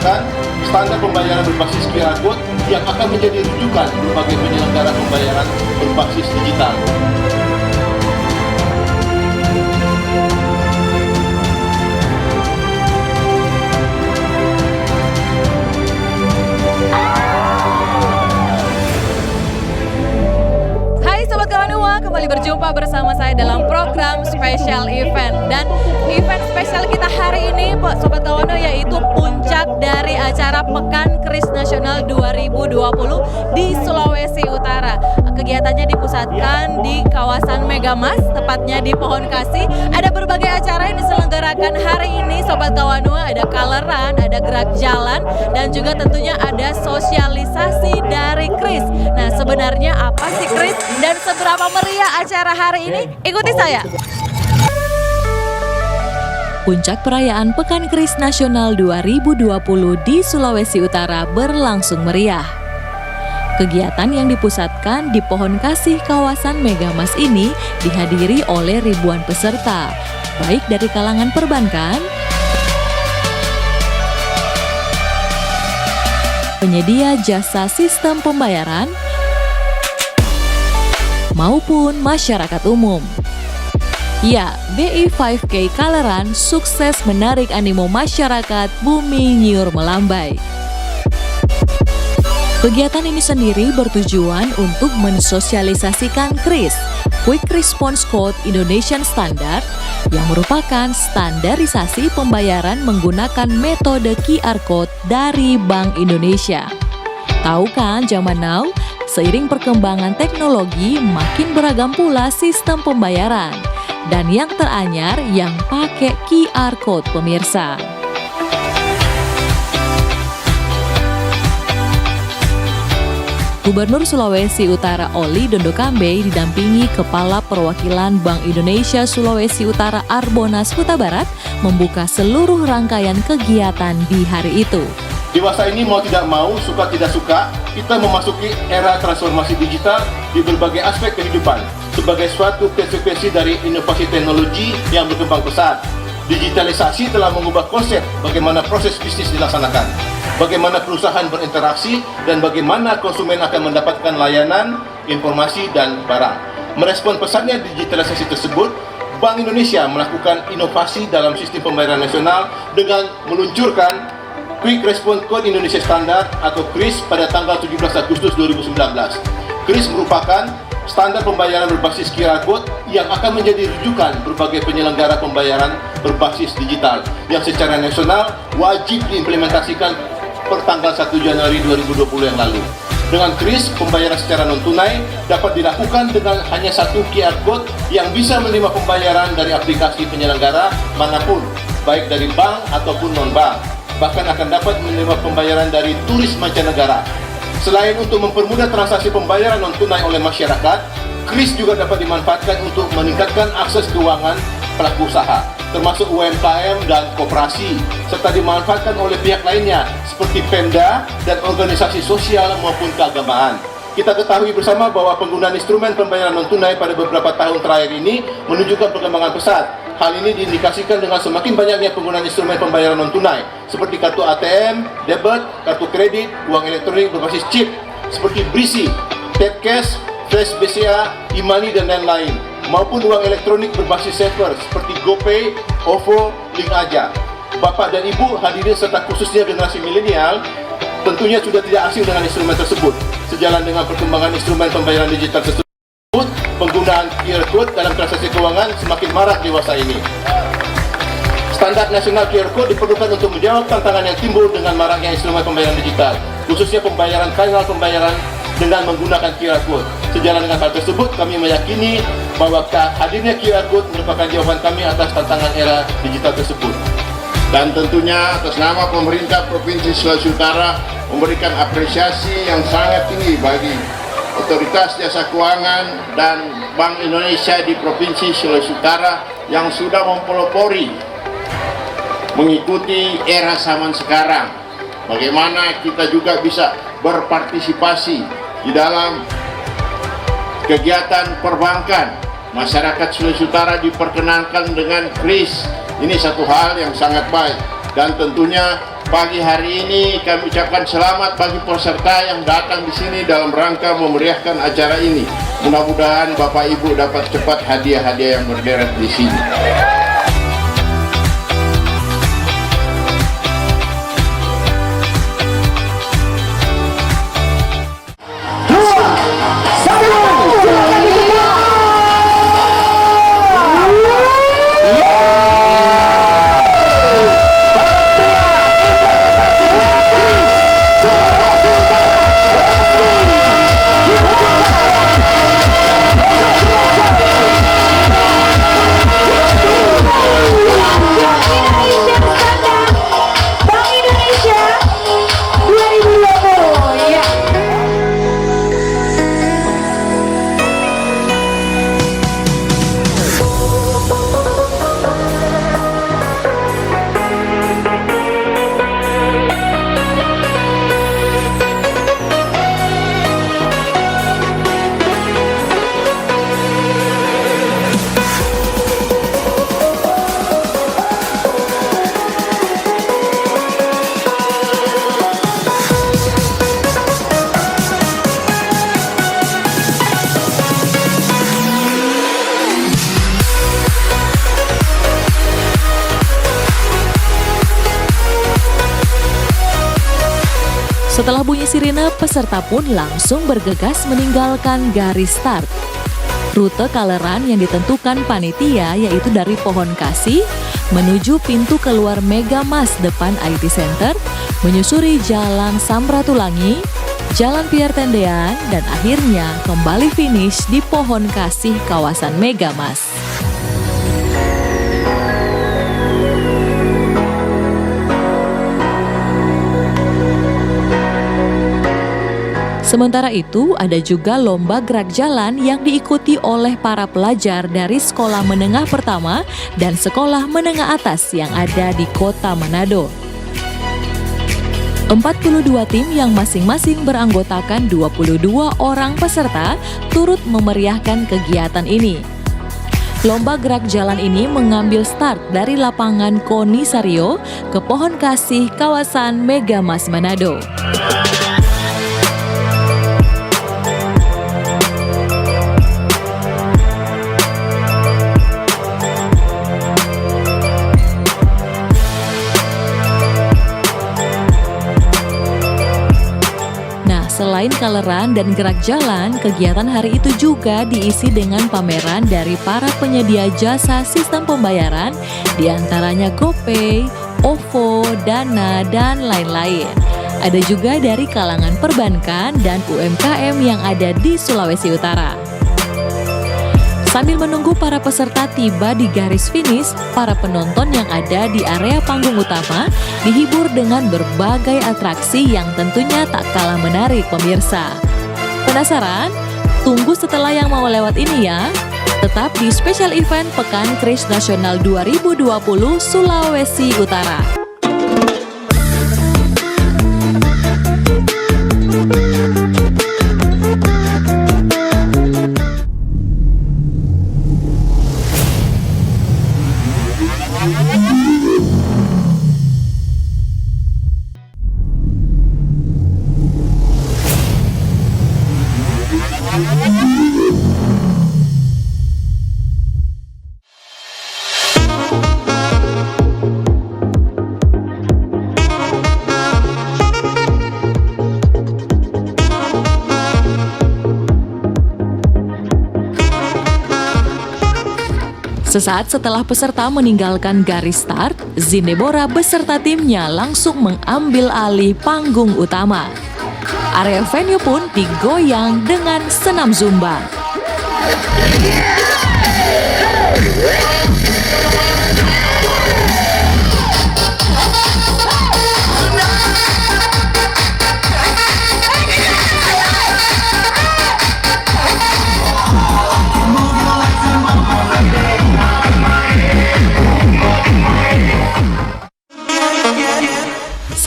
merupakan standar pembayaran berbasis QR Code yang akan menjadi rujukan berbagai penyelenggara pembayaran berbasis digital. Sobat Kawanua, kembali berjumpa bersama saya dalam program Special Event. Dan event spesial kita hari ini, Sobat Kawanua, yaitu puncak dari acara Pekan Kris Nasional 2020 di Sulawesi Utara. Kegiatannya dipusatkan di kawasan Megamas, tepatnya di Pohon Kasih. Ada berbagai acara yang diselenggarakan hari ini, Sobat Kawanua. Ada color run, ada gerak jalan, dan juga tentunya ada sosialisasi dari Kris. Nah, sebenarnya apa sih Kris dan seberapa meriah acara hari ini? Ikuti saya. Puncak perayaan Pekan Kris Nasional 2020 di Sulawesi Utara berlangsung meriah. Kegiatan yang dipusatkan di Pohon Kasih kawasan Megamas ini dihadiri oleh ribuan peserta, baik dari kalangan perbankan, penyedia jasa sistem pembayaran, maupun masyarakat umum. Ya, BI 5K Kaleran sukses menarik animo masyarakat bumi nyiur melambai. Kegiatan ini sendiri bertujuan untuk mensosialisasikan KRIS, Quick Response Code Indonesian Standard, yang merupakan standarisasi pembayaran menggunakan metode QR Code dari Bank Indonesia. Tahu kan zaman now? Seiring perkembangan teknologi, makin beragam pula sistem pembayaran. Dan yang teranyar, yang pakai QR Code pemirsa. Gubernur Sulawesi Utara Oli Dondo Kambe didampingi Kepala Perwakilan Bank Indonesia Sulawesi Utara Arbonas Huta Barat membuka seluruh rangkaian kegiatan di hari itu. Di masa ini mau tidak mau, suka tidak suka, kita memasuki era transformasi digital di berbagai aspek kehidupan sebagai suatu konsekuensi dari inovasi teknologi yang berkembang pesat. Digitalisasi telah mengubah konsep bagaimana proses bisnis dilaksanakan, bagaimana perusahaan berinteraksi, dan bagaimana konsumen akan mendapatkan layanan, informasi, dan barang. Merespon pesatnya digitalisasi tersebut, Bank Indonesia melakukan inovasi dalam sistem pembayaran nasional dengan meluncurkan Quick Response Code Indonesia Standard atau KRIS pada tanggal 17 Agustus 2019. KRIS merupakan standar pembayaran berbasis QR Code yang akan menjadi rujukan berbagai penyelenggara pembayaran berbasis digital yang secara nasional wajib diimplementasikan per tanggal 1 Januari 2020 yang lalu. Dengan KRIS, pembayaran secara non-tunai dapat dilakukan dengan hanya satu QR Code yang bisa menerima pembayaran dari aplikasi penyelenggara manapun, baik dari bank ataupun non-bank. Bahkan akan dapat menerima pembayaran dari turis mancanegara. Selain untuk mempermudah transaksi pembayaran non-tunai oleh masyarakat, KRIS juga dapat dimanfaatkan untuk meningkatkan akses keuangan pelaku usaha, termasuk UMKM dan koperasi, serta dimanfaatkan oleh pihak lainnya seperti Pemda dan organisasi sosial maupun keagamaan. Kita ketahui bersama bahwa penggunaan instrumen pembayaran non-tunai pada beberapa tahun terakhir ini menunjukkan perkembangan pesat. Hal ini diindikasikan dengan semakin banyaknya penggunaan instrumen pembayaran non-tunai seperti kartu ATM, debit, kartu kredit, uang elektronik berbasis chip seperti BRISI, Tap Cash, Flash BCA, e-money, dan lain-lain, maupun uang elektronik berbasis saver seperti GoPay, OVO, Link Aja. Bapak dan Ibu hadirin serta khususnya generasi milenial tentunya sudah tidak asing dengan instrumen tersebut. Sejalan dengan perkembangan instrumen pembayaran digital tersebut, penggunaan QR Code dalam transaksi keuangan semakin marak di masa ini. Standar nasional QR Code diperlukan untuk menjawab tantangan yang timbul dengan maraknya instrumen pembayaran digital, khususnya pembayaran kanal pembayaran dengan menggunakan QR Code. Sejalan dengan hal tersebut, kami meyakini bahwa hadirnya QR Code merupakan jawaban kami atas tantangan era digital tersebut. Dan tentunya atas nama pemerintah Provinsi Sulawesi Utara memberikan apresiasi yang sangat tinggi bagi Otoritas Jasa Keuangan dan Bank Indonesia di Provinsi Sulawesi Utara yang sudah mempelopori mengikuti era zaman sekarang. Bagaimana kita juga bisa berpartisipasi di dalam kegiatan perbankan. Masyarakat Sulawesi Utara diperkenalkan dengan KRIS. Ini satu hal yang sangat baik. Dan tentunya pagi hari ini kami ucapkan selamat bagi peserta yang datang di sini dalam rangka memeriahkan acara ini. Mudah-mudahan Bapak Ibu dapat cepat hadiah-hadiah yang berderet di sini. Setelah bunyi sirine, peserta pun langsung bergegas meninggalkan garis start. Rute kaleran yang ditentukan panitia yaitu dari Pohon Kasih menuju pintu keluar Megamas depan IT Center, menyusuri Jalan Samratulangi, Jalan Pierre Tendean, dan akhirnya kembali finish di Pohon Kasih kawasan Megamas. Sementara itu, ada juga lomba gerak jalan yang diikuti oleh para pelajar dari sekolah menengah pertama dan sekolah menengah atas yang ada di kota Manado. 42 tim yang masing-masing beranggotakan 22 orang peserta turut memeriahkan kegiatan ini. Lomba gerak jalan ini mengambil start dari lapangan Koni Sario ke Pohon Kasih kawasan Megamas Manado. Selain kaleran dan gerak jalan, kegiatan hari itu juga diisi dengan pameran dari para penyedia jasa sistem pembayaran, diantaranya GoPay, OVO, Dana, dan lain-lain. Ada juga dari kalangan perbankan dan UMKM yang ada di Sulawesi Utara. Sambil menunggu para peserta tiba di garis finish, para penonton yang ada di area panggung utama dihibur dengan berbagai atraksi yang tentunya tak kalah menarik pemirsa. Penasaran? Tunggu setelah yang mau lewat ini ya. Tetap di Special Event Pekan Kris Nasional 2020 Sulawesi Utara. Sesaat setelah peserta meninggalkan garis start, Zinebora beserta timnya langsung mengambil alih panggung utama. Area venue pun digoyang dengan senam Zumba.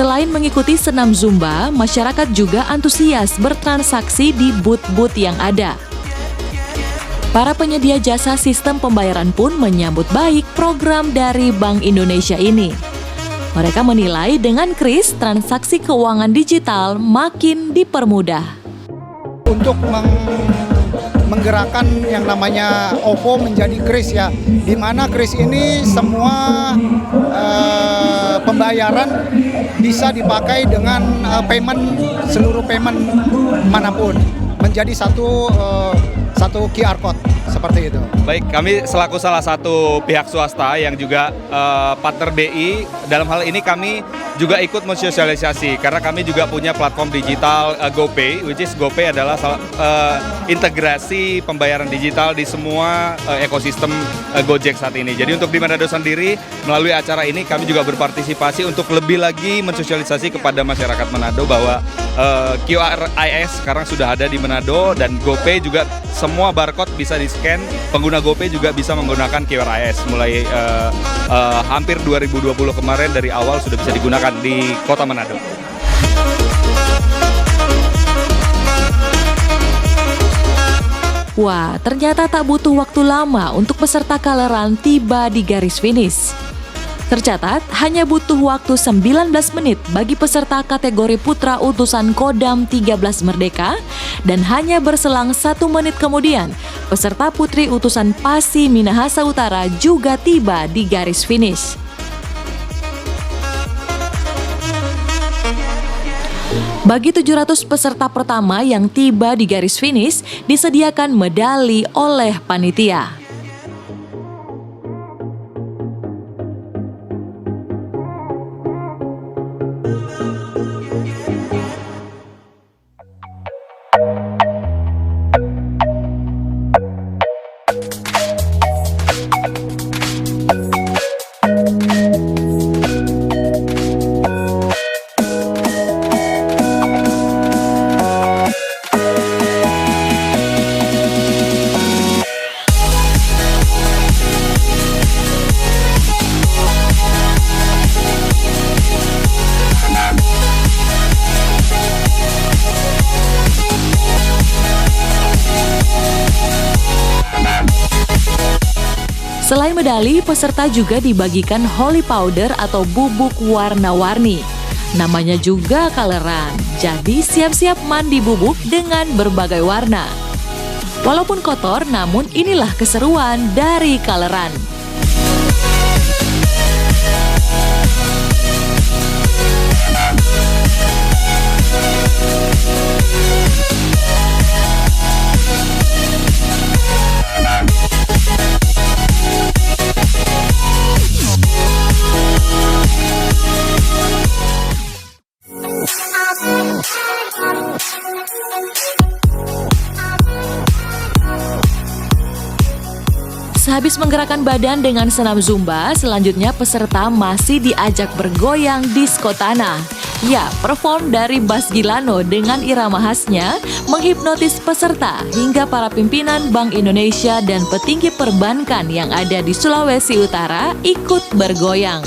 Selain mengikuti senam Zumba, masyarakat juga antusias bertransaksi di booth-booth yang ada. Para penyedia jasa sistem pembayaran pun menyambut baik program dari Bank Indonesia ini. Mereka menilai dengan KRIS, transaksi keuangan digital makin dipermudah. Untuk menggerakkan yang namanya OVO menjadi KRIS ya, di mana KRIS ini semua pembayaran bisa dipakai dengan seluruh payment manapun, menjadi satu QR code seperti itu. Baik, kami selaku salah satu pihak swasta yang juga partner BI, dalam hal ini kami juga ikut mensosialisasi karena kami juga punya platform digital GoPay, which is GoPay adalah integrasi pembayaran digital di semua ekosistem Gojek saat ini. Jadi untuk di Manado sendiri, melalui acara ini kami juga berpartisipasi untuk lebih lagi mensosialisasi kepada masyarakat Manado bahwa QRIS sekarang sudah ada di Manado, dan GoPay juga semua barcode bisa di-scan. Pengguna GoPay juga bisa menggunakan QRIS mulai hampir 2020 kemarin, dari awal sudah bisa digunakan di Kota Manado. Wah, ternyata tak butuh waktu lama untuk peserta Kaleran tiba di garis finish. Tercatat, hanya butuh waktu 19 menit bagi peserta kategori putra utusan Kodam 13 Merdeka, dan hanya berselang 1 menit kemudian, peserta putri utusan Pasi Minahasa Utara juga tiba di garis finish. Bagi 700 peserta pertama yang tiba di garis finish, disediakan medali oleh panitia. Selain medali, peserta juga dibagikan holy powder atau bubuk warna-warni. Namanya juga Kaleran, jadi siap-siap mandi bubuk dengan berbagai warna. Walaupun kotor, namun inilah keseruan dari Kaleran. Sehabis menggerakkan badan dengan senam Zumba, selanjutnya peserta masih diajak bergoyang disko tanah. Ya, perform dari Bas Gilano dengan irama khasnya menghipnotis peserta hingga para pimpinan Bank Indonesia dan petinggi perbankan yang ada di Sulawesi Utara ikut bergoyang.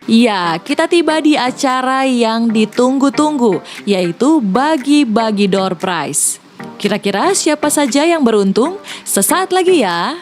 Ya, kita tiba di acara yang ditunggu-tunggu, yaitu bagi-bagi door prize. Kira-kira siapa saja yang beruntung? Sesaat lagi ya.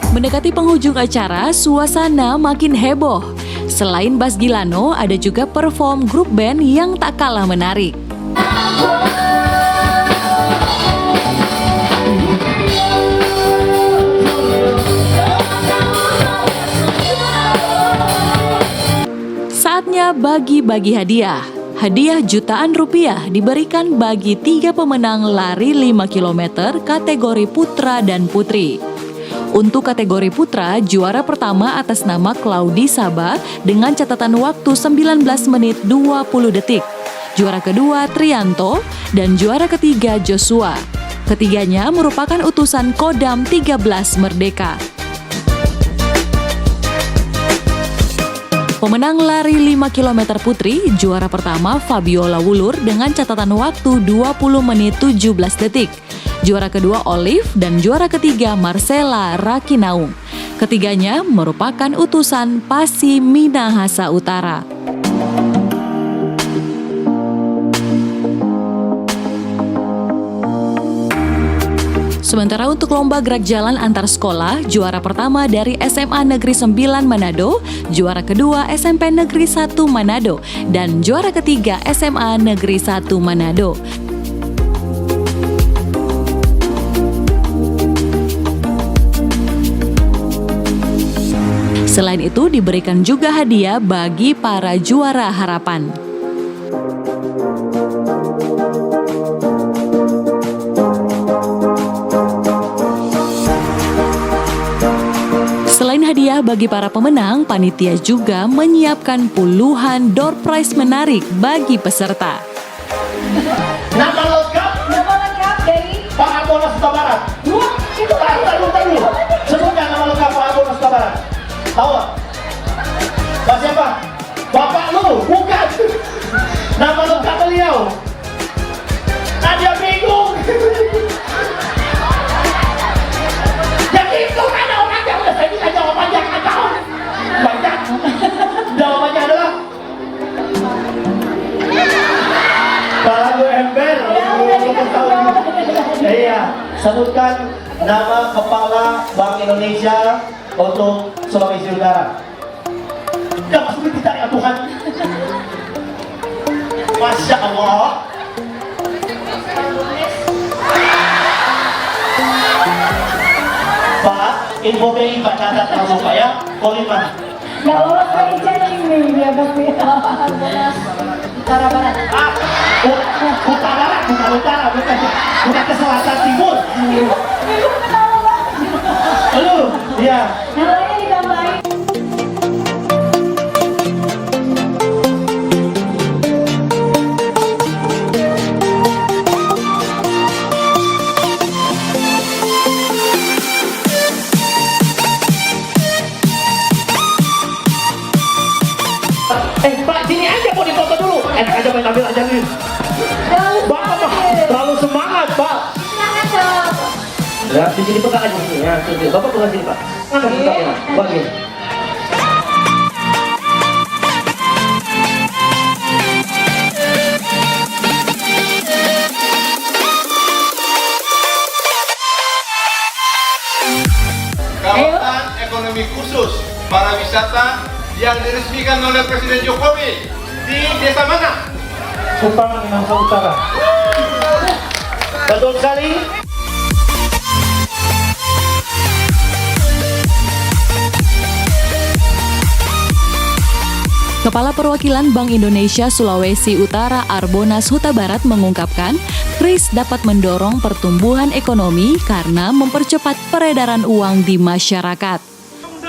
Mendekati penghujung acara, suasana makin heboh. Selain Bas Gilano, ada juga perform grup band yang tak kalah menarik. Saatnya bagi-bagi hadiah. Hadiah jutaan rupiah diberikan bagi 3 pemenang lari 5 km kategori putra dan putri. Untuk kategori putra, juara pertama atas nama Claudi Saba dengan catatan waktu 19 menit 20 detik. Juara kedua Trianto dan juara ketiga Joshua. Ketiganya merupakan utusan Kodam 13 Merdeka. Pemenang lari 5 km putri, juara pertama Fabiola Wulur dengan catatan waktu 20 menit 17 detik. Juara kedua Olive dan juara ketiga Marcella Rakinaung. Ketiganya merupakan utusan Pasi Minahasa Utara. Sementara untuk lomba gerak jalan antar sekolah, juara pertama dari SMA Negeri 9 Manado, juara kedua SMP Negeri 1 Manado, dan juara ketiga SMA Negeri 1 Manado. Selain itu, diberikan juga hadiah bagi para juara harapan. Selain hadiah bagi para pemenang, panitia juga menyiapkan puluhan door prize menarik bagi peserta. Nama lengkap dari Pak Abonas Kota Barat. Itu tahu. Sebutkan nama lengkap Pak Abonas Kota Barat. Tahu? Pak siapa? Bapak lu? Bukan. Nama lengkap beliau. Nadia bingung. Ya gitu kan jawabannya. Udah saya bilang jawabannya kan tahu. Banyak. Jawabannya adalah Lagu ember. Iya, sebutkan nama Kepala Bank Indonesia untuk Sulawesi Utara. Ya pasti kita ya Tuhan. Masya Allah. Pak, info BI Pak catat langsung Pak ya. Koliman. Nggak lolos ke ini dia pasti. Utara Barat. Utara, bukan utara, bukan ke selatan timur. Halo, iya. Namanya ditambahin. Pak, sini aja mau difoto dulu. Enak aja main ambil aja nih. Bapak, terlalu semangat, Pak. Ya, di sini pegang aja sini. Ya, sini. Bapak pegang sini, Pak. Angkat pegang, Pak. Gini. Kawasan ekonomi khusus para wisata yang diresmikan oleh Presiden Jokowi di desa mana? Kupang Minahasa Utara. Betul sekali. Kepala Perwakilan Bank Indonesia Sulawesi Utara Arbonas Huta Barat mengungkapkan, KRIS dapat mendorong pertumbuhan ekonomi karena mempercepat peredaran uang di masyarakat.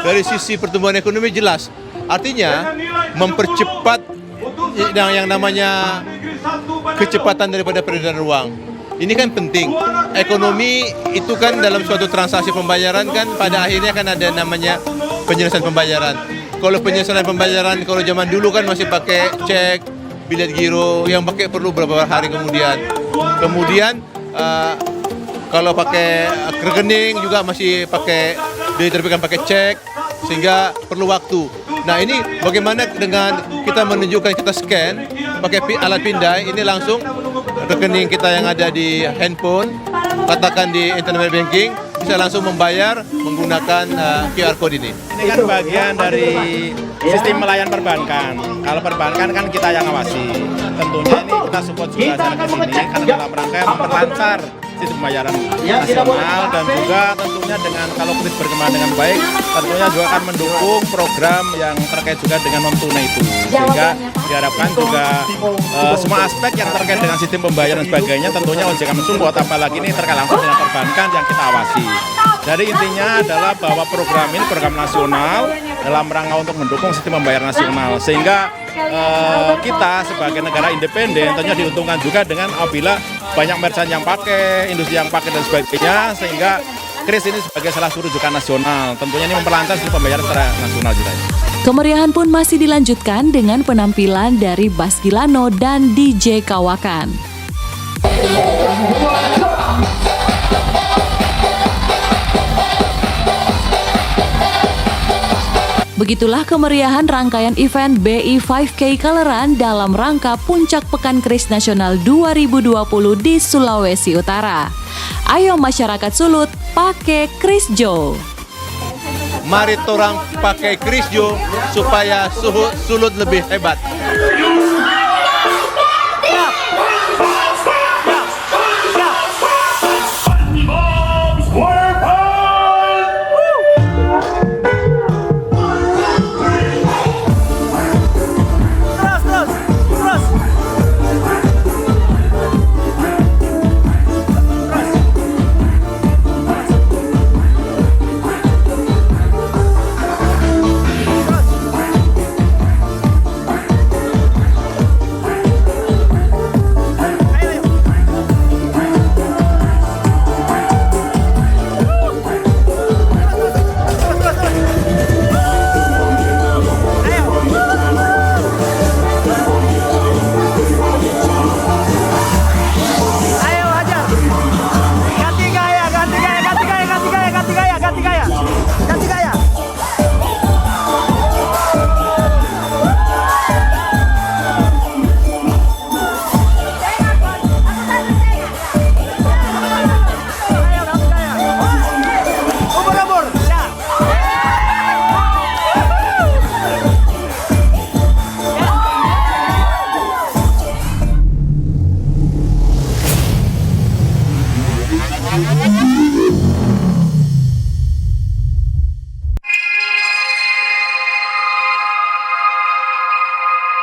Dari sisi pertumbuhan ekonomi jelas, artinya mempercepat yang namanya kecepatan daripada peredaran uang. Ini kan penting. Ekonomi itu kan dalam suatu transaksi pembayaran kan pada akhirnya kan ada namanya penyelesaian pembayaran. Kalau penyelesaian pembayaran kalau zaman dulu kan masih pakai cek, bilet giro yang pakai perlu beberapa hari kemudian. Kemudian kalau pakai rekening juga masih pakai diterbitkan pakai cek sehingga perlu waktu. Nah ini bagaimana dengan kita menunjukkan kita scan pakai alat pindai ini langsung rekening kita yang ada di handphone, katakan di internet banking bisa langsung membayar menggunakan QR code ini. Ini kan bagian dari sistem melayan perbankan. Kalau perbankan kan kita yang ngawasi. Tentunya ini kita support juga secara ke sini karena dalam rangka memperlancar sistem pembayaran nasional dan juga tentunya dengan kalau kris berkembang dengan baik tentunya juga akan mendukung program yang terkait juga dengan non tunai itu sehingga diharapkan juga semua aspek yang terkait dengan sistem pembayaran dan sebagainya tentunya OJK mensupport apalagi ini terkait langsung dengan perbankan yang kita awasi. Jadi intinya adalah bahwa program ini program nasional dalam rangka untuk mendukung sistem pembayaran nasional sehingga kita sebagai negara independen tentunya diuntungkan juga dengan apabila banyak merchant yang pakai, industri yang pakai dan sebagainya sehingga kris ini sebagai salah satu rujukan nasional. Tentunya ini memperlancar sistem pembayaran secara nasional juga. Kemeriahan pun masih dilanjutkan dengan penampilan dari Bas Gilano dan DJ Kawakan. Begitulah kemeriahan rangkaian event BI 5K Kaleran dalam rangka Puncak Pekan Kris Nasional 2020 di Sulawesi Utara. Ayo masyarakat Sulut, pakai Kris Jo. Mari torang pakai kris Jo supaya Sulut lebih hebat.